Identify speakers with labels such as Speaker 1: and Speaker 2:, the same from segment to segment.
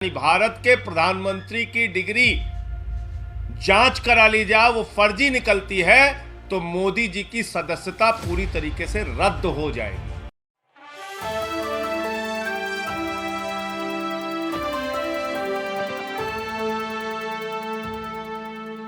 Speaker 1: भारत के प्रधानमंत्री की डिग्री जांच करा ली जाए, वो फर्जी निकलती है तो मोदी जी की सदस्यता पूरी तरीके से रद्द हो जाएगी।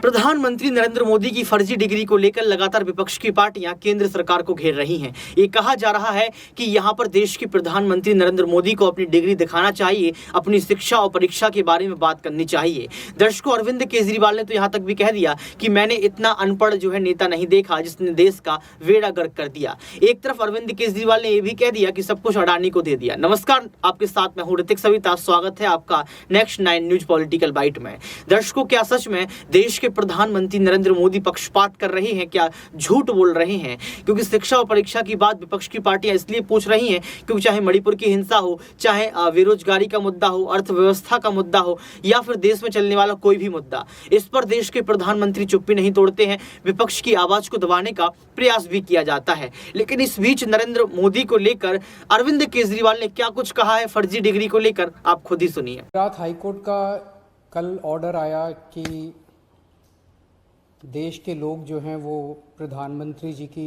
Speaker 2: प्रधानमंत्री नरेंद्र मोदी की फर्जी डिग्री को लेकर लगातार विपक्ष की पार्टियां केंद्र सरकार को घेर रही हैं। ये कहा जा रहा है कि यहां पर देश के प्रधानमंत्री नरेंद्र मोदी को अपनी डिग्री दिखाना चाहिए, अपनी शिक्षा और परीक्षा के बारे में बात करनी चाहिए। दर्शकों, अरविंद केजरीवाल ने तो यहां तक भी कह दिया कि मैंने इतना अनपढ़ नेता नहीं देखा जिसने देश का बेड़ा गर्क कर दिया। एक तरफ अरविंद केजरीवाल ने यह भी कह दिया कि सब कुछ अडानी को दे दिया। नमस्कार, आपके साथ मैं हूं ऋतिक सविता। स्वागत है आपका नेक्स्ट 9 न्यूज पॉलिटिकल बाइट में। दर्शकों, क्या सच में देश के प्रधानमंत्री नरेंद्र मोदी पक्षपात कर रहे हैं? क्या झूठ बोल रहे हैं? क्योंकि शिक्षा और परीक्षा की बात विपक्ष की पार्टियां इसलिए पूछ रही हैं क्योंकि चाहे मणिपुर की हिंसा हो, चाहे बेरोजगारी का मुद्दा हो, अर्थव्यवस्था का मुद्दा हो, या फिर देश में चलने वाला कोई भी मुद्दा, इस पर देश के प्रधानमंत्री चुप्पी नहीं तोड़ते हैं। विपक्ष की आवाज को दबाने का प्रयास भी किया जाता है। लेकिन इस बीच नरेंद्र मोदी को लेकर अरविंद केजरीवाल ने क्या कुछ कहा है फर्जी डिग्री को लेकर, आप खुद ही सुनिए।
Speaker 3: गुजरात हाईकोर्ट का कल ऑर्डर आया कि देश के लोग जो हैं वो प्रधानमंत्री जी की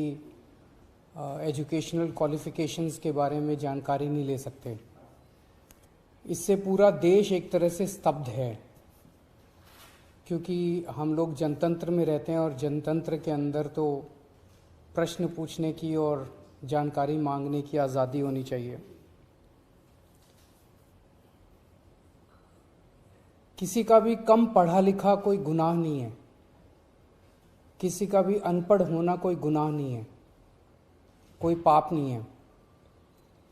Speaker 3: एजुकेशनल क्वालिफिकेशंस के बारे में जानकारी नहीं ले सकते। इससे पूरा देश एक तरह से स्तब्ध है, क्योंकि हम लोग जनतंत्र में रहते हैं और जनतंत्र के अंदर तो प्रश्न पूछने की और जानकारी मांगने की आज़ादी होनी चाहिए। किसी का भी कम पढ़ा लिखा कोई गुनाह नहीं है, किसी का भी अनपढ़ होना कोई गुनाह नहीं है, कोई पाप नहीं है।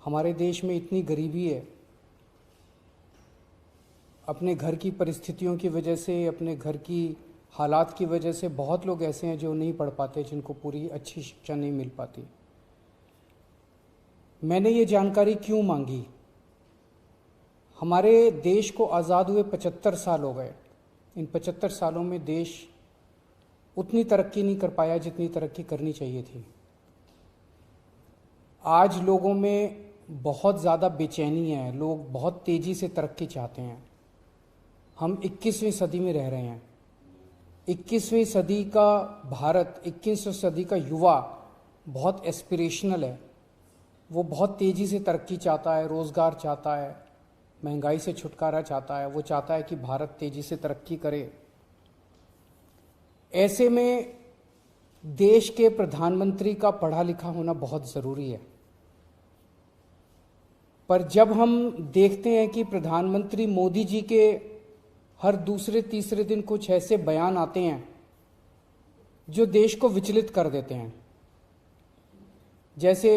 Speaker 3: हमारे देश में इतनी गरीबी है, अपने घर की परिस्थितियों की वजह से, अपने घर की हालात की वजह से बहुत लोग ऐसे हैं जो नहीं पढ़ पाते, जिनको पूरी अच्छी शिक्षा नहीं मिल पाती। मैंने ये जानकारी क्यों मांगी? हमारे देश को आज़ाद हुए 75 साल हो गए। इन 75 सालों में देश उतनी तरक्की नहीं कर पाया जितनी तरक्की करनी चाहिए थी। आज लोगों में बहुत ज़्यादा बेचैनी है, लोग बहुत तेज़ी से तरक्की चाहते हैं। हम 21वीं सदी में रह रहे हैं। 21वीं सदी का भारत, 21वीं सदी का युवा बहुत एस्पिरेशनल है। वो बहुत तेज़ी से तरक्की चाहता है, रोज़गार चाहता है, महंगाई से छुटकारा चाहता है। वो चाहता है कि भारत तेज़ी से तरक्की करे। ऐसे में देश के प्रधानमंत्री का पढ़ा लिखा होना बहुत ज़रूरी है। पर जब हम देखते हैं कि प्रधानमंत्री मोदी जी के हर दूसरे तीसरे दिन कुछ ऐसे बयान आते हैं जो देश को विचलित कर देते हैं। जैसे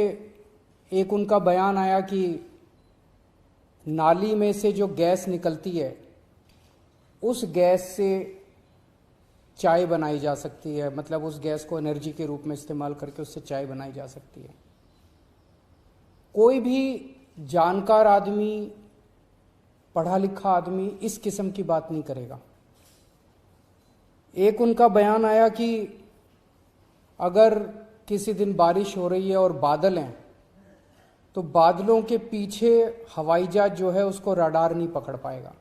Speaker 3: एक उनका बयान आया कि नाली में से जो गैस निकलती है, उस गैस से चाय बनाई जा सकती है, मतलब उस गैस को एनर्जी के रूप में इस्तेमाल करके उससे चाय बनाई जा सकती है। कोई भी जानकार आदमी, पढ़ा लिखा आदमी इस किस्म की बात नहीं करेगा। एक उनका बयान आया कि अगर किसी दिन बारिश हो रही है और बादल हैं, तो बादलों के पीछे हवाई जहाज जो है उसको रडार नहीं पकड़ पाएगा।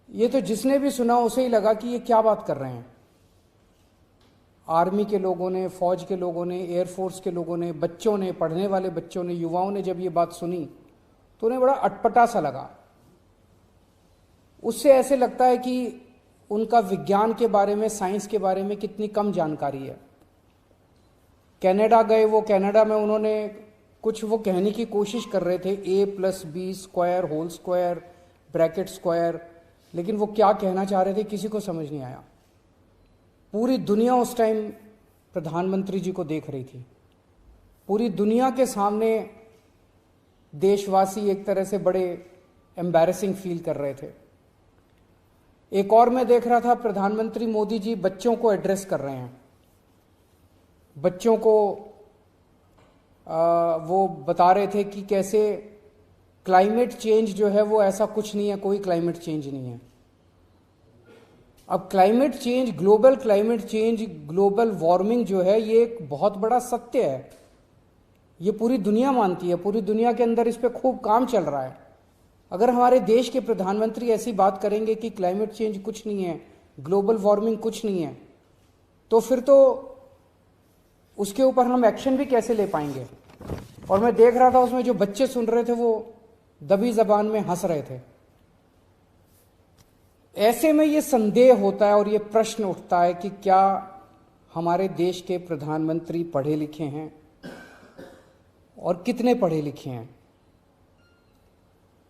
Speaker 3: ये तो जिसने भी सुना उसे ही लगा कि ये क्या बात कर रहे हैं। आर्मी के लोगों ने, फौज के लोगों ने, एयरफोर्स के लोगों ने, बच्चों ने, पढ़ने वाले बच्चों ने, युवाओं ने जब ये बात सुनी तो उन्हें बड़ा अटपटा सा लगा। उससे ऐसे लगता है कि उनका विज्ञान के बारे में, साइंस के बारे में कितनी कम जानकारी है। कनाडा गए, वो कनाडा में उन्होंने कुछ वो कहने की कोशिश कर रहे थे, a+b² whole square bracket square, लेकिन वो क्या कहना चाह रहे थे किसी को समझ नहीं आया। पूरी दुनिया उस टाइम प्रधानमंत्री जी को देख रही थी। पूरी दुनिया के सामने देशवासी एक तरह से बड़े एम्बैरेसिंग फील कर रहे थे। एक और मैं देख रहा था, प्रधानमंत्री मोदी जी बच्चों को एड्रेस कर रहे हैं। बच्चों को वो बता रहे थे कि कैसे क्लाइमेट चेंज जो है वो ऐसा कुछ नहीं है, कोई क्लाइमेट चेंज नहीं है। अब climate change, global climate change, global warming जो है ये एक बहुत बड़ा सत्य है। ये पूरी दुनिया मानती है, पूरी दुनिया के अंदर इस पे खूब काम चल रहा है। अगर हमारे देश के प्रधानमंत्री ऐसी बात करेंगे कि क्लाइमेट चेंज कुछ नहीं है, ग्लोबल वार्मिंग कुछ नहीं है, तो फिर तो उसके ऊपर हम एक्शन भी कैसे ले पाएंगे। और मैं देख रहा था उसमें जो बच्चे सुन रहे थे वो दबी जबान में हंस रहे थे। ऐसे में ये संदेह होता है और ये प्रश्न उठता है कि क्या हमारे देश के प्रधानमंत्री पढ़े लिखे हैं और कितने पढ़े लिखे हैं।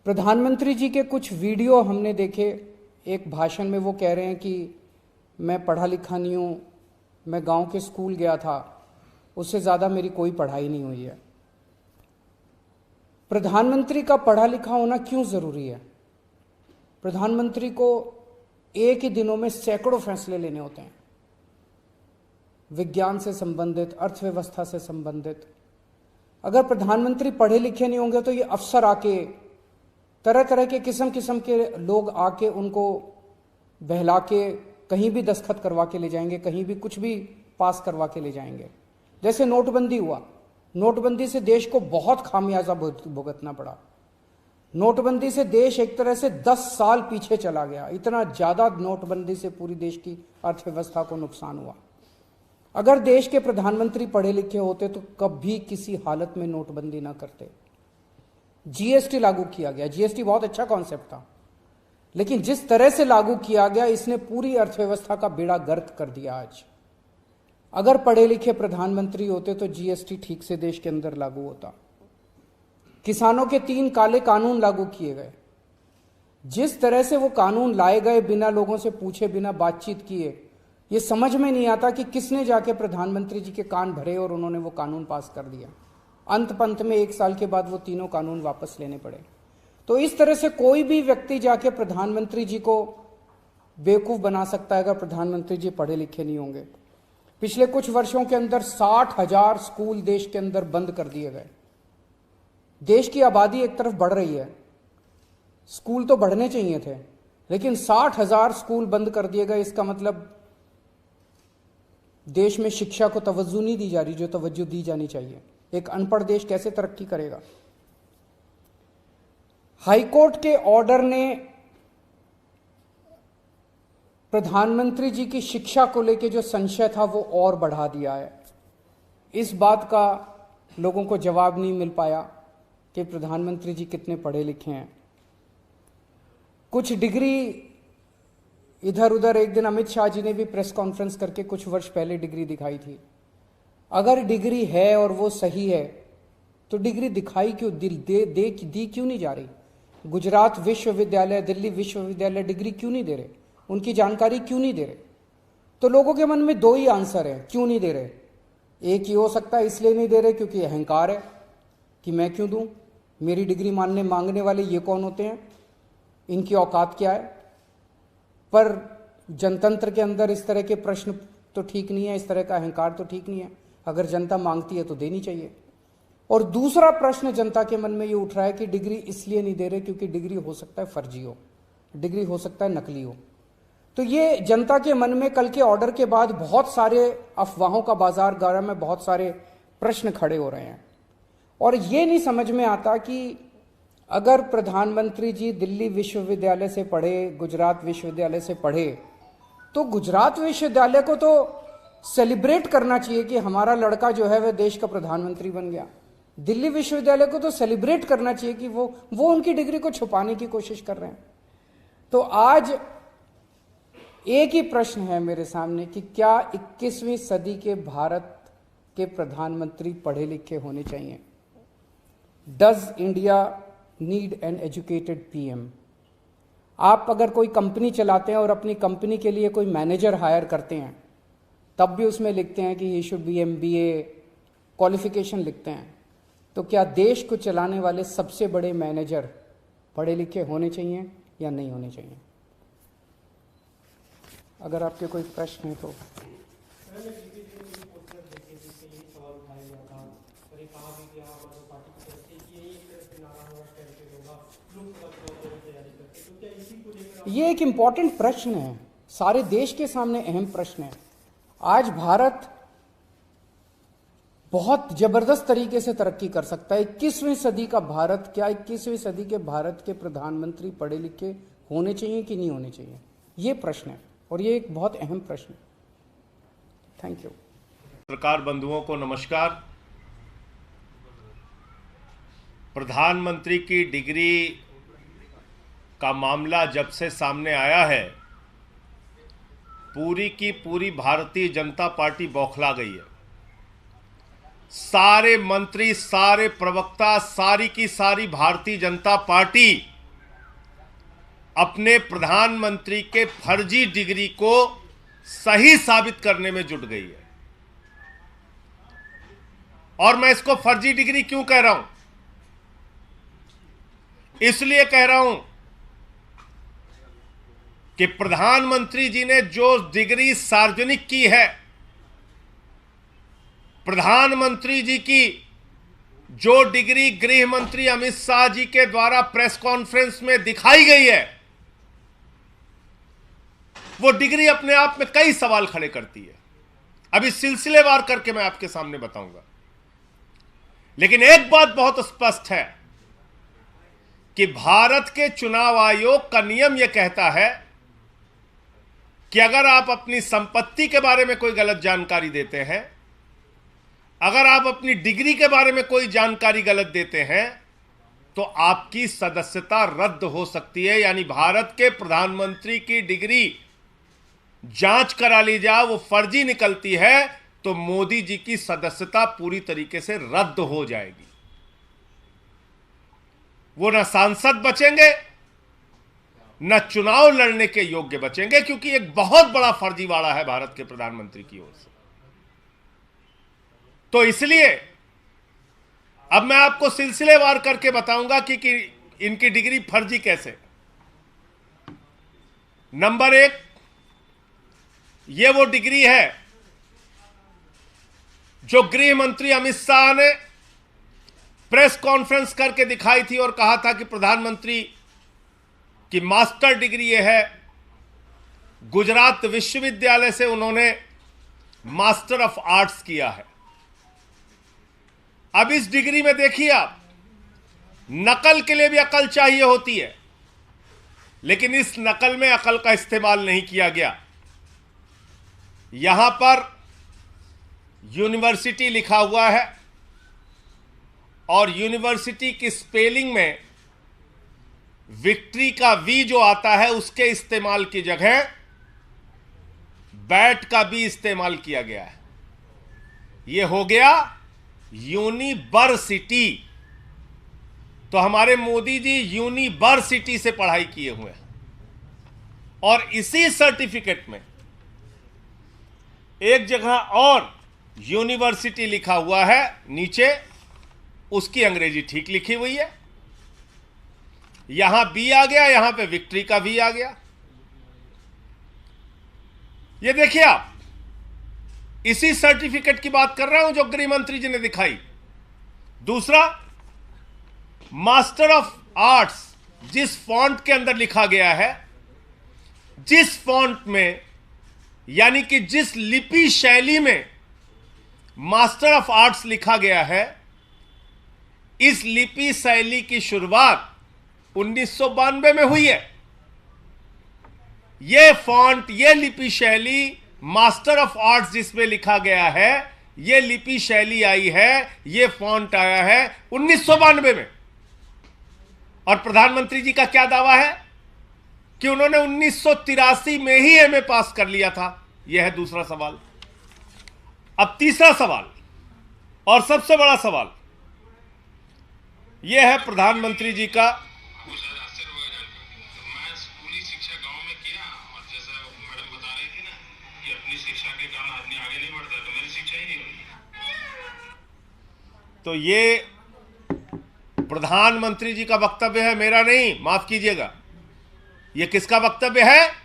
Speaker 3: प्रधानमंत्री जी के कुछ वीडियो हमने देखे। एक भाषण में वो कह रहे हैं कि मैं पढ़ा लिखा नहीं हूं, मैं गांव के स्कूल गया था, उससे ज्यादा मेरी कोई पढ़ाई नहीं हुई है। प्रधानमंत्री का पढ़ा लिखा होना क्यों जरूरी है। प्रधानमंत्री को एक ही दिनों में सैकड़ों फैसले लेने होते हैं, विज्ञान से संबंधित, अर्थव्यवस्था से संबंधित। अगर प्रधानमंत्री पढ़े लिखे नहीं होंगे तो ये अफसर आके, तरह तरह के किस्म किस्म के लोग आके उनको बहला के कहीं भी दस्तखत करवा के ले जाएंगे, कहीं भी कुछ भी पास करवा के ले जाएंगे। जैसे नोटबंदी हुआ, नोटबंदी से देश को बहुत खामियाजा भुगतना पड़ा। नोटबंदी से देश एक तरह से 10 साल पीछे चला गया। इतना ज्यादा नोटबंदी से पूरी देश की अर्थव्यवस्था को नुकसान हुआ। अगर देश के प्रधानमंत्री पढ़े लिखे होते तो कभी किसी हालत में नोटबंदी ना करते। जीएसटी लागू किया गया, जीएसटी बहुत अच्छा कॉन्सेप्ट था, लेकिन जिस तरह से लागू किया गया इसने पूरी अर्थव्यवस्था का बेड़ा गर्क कर दिया। आज अगर पढ़े लिखे प्रधानमंत्री होते तो जीएसटी ठीक से देश के अंदर लागू होता। किसानों के 3 काले कानून लागू किए गए। जिस तरह से वो कानून लाए गए बिना लोगों से पूछे, बिना बातचीत किए, ये समझ में नहीं आता कि किसने जाके प्रधानमंत्री जी के कान भरे और उन्होंने वो कानून पास कर दिया। अंत पंत में 1 साल के बाद वो तीनों कानून वापस लेने पड़े। तो इस तरह से कोई भी व्यक्ति जाके प्रधानमंत्री जी को बेवकूफ बना सकता है अगर प्रधानमंत्री जी पढ़े लिखे नहीं होंगे। पिछले कुछ वर्षों के अंदर 60,000 स्कूल देश के अंदर बंद कर दिए गए। देश की आबादी एक तरफ बढ़ रही है, स्कूल तो बढ़ने चाहिए थे, लेकिन 60,000 स्कूल बंद कर दिए गए। इसका मतलब देश में शिक्षा को तवज्जो नहीं दी जा रही जो तवज्जो दी जानी चाहिए। एक अनपढ़ देश कैसे तरक्की करेगा। हाईकोर्ट के ऑर्डर ने प्रधानमंत्री जी की शिक्षा को लेकर जो संशय था वो और बढ़ा दिया है। इस बात का लोगों को जवाब नहीं मिल पाया कि प्रधानमंत्री जी कितने पढ़े लिखे हैं। कुछ डिग्री इधर उधर, एक दिन अमित शाह जी ने भी प्रेस कॉन्फ्रेंस करके कुछ वर्ष पहले डिग्री दिखाई थी। अगर डिग्री है और वो सही है तो डिग्री दिखाई क्यों, दी क्यों नहीं जा रही। गुजरात विश्वविद्यालय, दिल्ली विश्वविद्यालय डिग्री क्यों नहीं दे रहे, उनकी जानकारी क्यों नहीं दे रहे। तो लोगों के मन में 2 ही आंसर है क्यों नहीं दे रहे। एक ही हो सकता है इसलिए नहीं दे रहे क्योंकि अहंकार है कि मैं क्यों दूं, मेरी डिग्री मांगने वाले ये कौन होते हैं, इनकी औकात क्या है। पर जनतंत्र के अंदर इस तरह के प्रश्न तो ठीक नहीं है, इस तरह का अहंकार तो ठीक नहीं है। अगर जनता मांगती है तो देनी चाहिए। और दूसरा प्रश्न जनता के मन में ये उठ रहा है कि डिग्री इसलिए नहीं दे रहे क्योंकि डिग्री हो सकता है फर्जी हो, डिग्री हो सकता है नकली हो। तो ये जनता के मन में कल के ऑर्डर के बाद बहुत सारे अफवाहों का बाजार गर्म है, बहुत सारे प्रश्न खड़े हो रहे हैं। और ये नहीं समझ में आता कि अगर प्रधानमंत्री जी दिल्ली विश्वविद्यालय से पढ़े, गुजरात विश्वविद्यालय से पढ़े, तो गुजरात विश्वविद्यालय को तो सेलिब्रेट करना चाहिए कि हमारा लड़का जो है वह देश का प्रधानमंत्री बन गया। दिल्ली विश्वविद्यालय को तो सेलिब्रेट करना चाहिए कि वो उनकी डिग्री को छुपाने की कोशिश कर रहे हैं। तो आज एक ही प्रश्न है मेरे सामने कि क्या 21वीं सदी के भारत के प्रधानमंत्री पढ़े लिखे होने चाहिए। Does India need an educated PM. आप अगर कोई कंपनी चलाते हैं और अपनी कंपनी के लिए कोई मैनेजर हायर करते हैं तब भी उसमें लिखते हैं कि he should be MBA qualification लिखते हैं। तो क्या देश को चलाने वाले सबसे बड़े मैनेजर पढ़े लिखे होने चाहिए या नहीं होने चाहिए। अगर आपके कोई प्रश्न है तो। ये एक इंपॉर्टेंट प्रश्न है, सारे देश के सामने अहम प्रश्न है। आज भारत बहुत जबरदस्त तरीके से तरक्की कर सकता है। 21वीं सदी का भारत, क्या 21वीं सदी के भारत के प्रधानमंत्री पढ़े लिखे होने चाहिए कि नहीं होने चाहिए, ये प्रश्न है, और ये एक बहुत अहम प्रश्न है। Thank you.
Speaker 1: पत्रकार बंधुओं को नमस्कार। प्रधानमंत्री की डिग्री का मामला जब से सामने आया है, पूरी की पूरी भारतीय जनता पार्टी बौखला गई है। सारे मंत्री, सारे प्रवक्ता, सारी की सारी भारतीय जनता पार्टी अपने प्रधानमंत्री के फर्जी डिग्री को सही साबित करने में जुट गई है। और मैं इसको फर्जी डिग्री क्यों कह रहा हूं? इसलिए कह रहा हूं कि प्रधानमंत्री जी ने जो डिग्री सार्वजनिक की है, प्रधानमंत्री जी की जो डिग्री गृह मंत्री अमित शाह जी के द्वारा प्रेस कॉन्फ्रेंस में दिखाई गई है, वो डिग्री अपने आप में कई सवाल खड़े करती है। अभी सिलसिलेवार करके मैं आपके सामने बताऊंगा। लेकिन एक बात बहुत स्पष्ट है कि भारत के चुनाव आयोग का नियम यह कहता है कि अगर आप अपनी संपत्ति के बारे में कोई गलत जानकारी देते हैं, अगर आप अपनी डिग्री के बारे में कोई जानकारी गलत देते हैं, तो आपकी सदस्यता रद्द हो सकती है। यानी भारत के प्रधानमंत्री की डिग्री जांच करा ली जाए, वो फर्जी निकलती है, तो मोदी जी की सदस्यता पूरी तरीके से रद्द हो जाएगी। वो न सांसद बचेंगे, न चुनाव लड़ने के योग्य बचेंगे, क्योंकि एक बहुत बड़ा फर्जीवाड़ा है भारत के प्रधानमंत्री की ओर से। तो इसलिए अब मैं आपको सिलसिलेवार करके बताऊंगा कि इनकी डिग्री फर्जी कैसे। नंबर 1, ये वो डिग्री है जो गृह मंत्री अमित शाह ने प्रेस कॉन्फ्रेंस करके दिखाई थी और कहा था कि प्रधानमंत्री की मास्टर डिग्री ये है। गुजरात विश्वविद्यालय से उन्होंने मास्टर ऑफ आर्ट्स किया है। अब इस डिग्री में देखिए आप, नकल के लिए भी अकल चाहिए होती है, लेकिन इस नकल में अकल का इस्तेमाल नहीं किया गया। यहां पर यूनिवर्सिटी लिखा हुआ है और यूनिवर्सिटी की स्पेलिंग में विक्ट्री का वी जो आता है उसके इस्तेमाल की जगह बैट का भी इस्तेमाल किया गया है। यह हो गया यूनिवर्सिटी। तो हमारे मोदी जी यूनिवर्सिटी से पढ़ाई किए हुए हैं और इसी सर्टिफिकेट में एक जगह और यूनिवर्सिटी लिखा हुआ है, नीचे उसकी अंग्रेजी ठीक लिखी हुई है। यहां बी आ गया, यहां पे विक्ट्री का वी आ गया। ये देखिए आप, इसी सर्टिफिकेट की बात कर रहा हूं जो गृह मंत्री जी ने दिखाई। दूसरा, मास्टर ऑफ आर्ट्स जिस फॉन्ट के अंदर लिखा गया है, जिस फॉन्ट में यानी कि जिस लिपि शैली में मास्टर ऑफ आर्ट्स लिखा गया है, इस लिपि शैली की शुरुआत 1992 में हुई है। यह फॉन्ट, यह लिपि शैली, मास्टर ऑफ आर्ट्स जिसमें लिखा गया है, यह लिपि शैली आई है, यह फॉन्ट आया है 1992 में। और प्रधानमंत्री जी का क्या दावा है कि उन्होंने 1983 में ही एमए पास कर लिया था। यह है दूसरा सवाल। अब तीसरा सवाल और सबसे बड़ा सवाल यह है प्रधानमंत्री जी का।
Speaker 4: मैं स्कूली शिक्षा गांव में किया और जैसा मैडम बता रही थी ना कि अपनी शिक्षा के कारण आदमी आगे नहीं बढ़ता, तो मेरी शिक्षा ही नहीं हुई।
Speaker 1: तो ये प्रधानमंत्री जी का वक्तव्य है, मेरा नहीं, माफ कीजिएगा। यह किसका वक्तव्य है?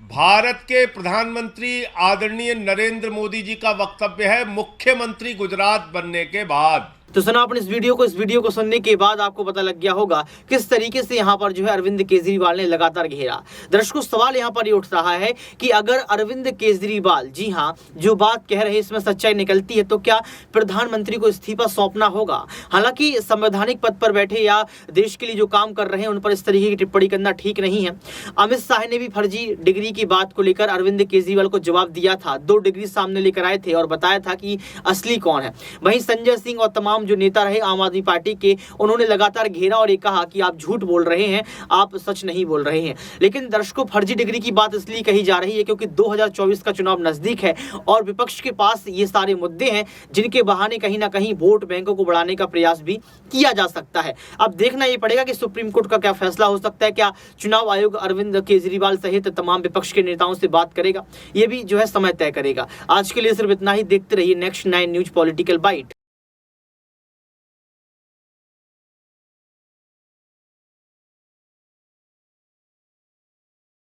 Speaker 1: भारत के प्रधानमंत्री आदरणीय नरेंद्र मोदी जी का वक्तव्य है, मुख्यमंत्री गुजरात बनने के बाद।
Speaker 2: तो सुना आपने इस वीडियो को सुनने के बाद आपको पता लग गया होगा किस तरीके से यहाँ पर जो है अरविंद केजरीवाल ने लगातार घेरा। दर्शकों, सवाल यहाँ पर ये उठ रहा है कि अगर अरविंद केजरीवाल जी हाँ जो बात कह रहे हैं इसमें सच्चाई निकलती है तो क्या प्रधानमंत्री को इस्तीफा सौंपना होगा। हालांकि संवैधानिक पद पर बैठे या देश के लिए जो काम कर रहे हैं उन पर इस तरीके की टिप्पणी करना ठीक नहीं है। अमित शाह ने भी फर्जी डिग्री की बात को लेकर अरविंद केजरीवाल को जवाब दिया था। 2 डिग्री सामने लेकर आए थे और बताया था कि असली कौन है। वहीं संजय सिंह और तमाम जो नेता रहे आम आदमी पार्टी के, उन्होंने लगातार घेरा और ये कहा कि आप झूठ बोल रहे हैं, आप सच नहीं बोल रहे हैं। लेकिन दर्शकों, फर्जी डिग्री की बात इसलिए कही जा रही है क्योंकि 2024 का चुनाव नजदीक है और विपक्ष के पास ये सारे मुद्दे हैं जिनके बहाने कहीं ना कहीं वोट बैंकों को बढ़ाने का प्रयास भी किया जा सकता है। अब देखना ये पड़ेगा कि सुप्रीम कोर्ट का क्या फैसला हो सकता है। क्या चुनाव आयोग अरविंद केजरीवाल सहित तमाम विपक्ष के नेताओं से बात करेगा, ये भी जो है समय तय करेगा। आज के लिए सिर्फ इतना ही। देखते रहिए नेक्स्ट 9 न्यूज पॉलिटिकल बाइट।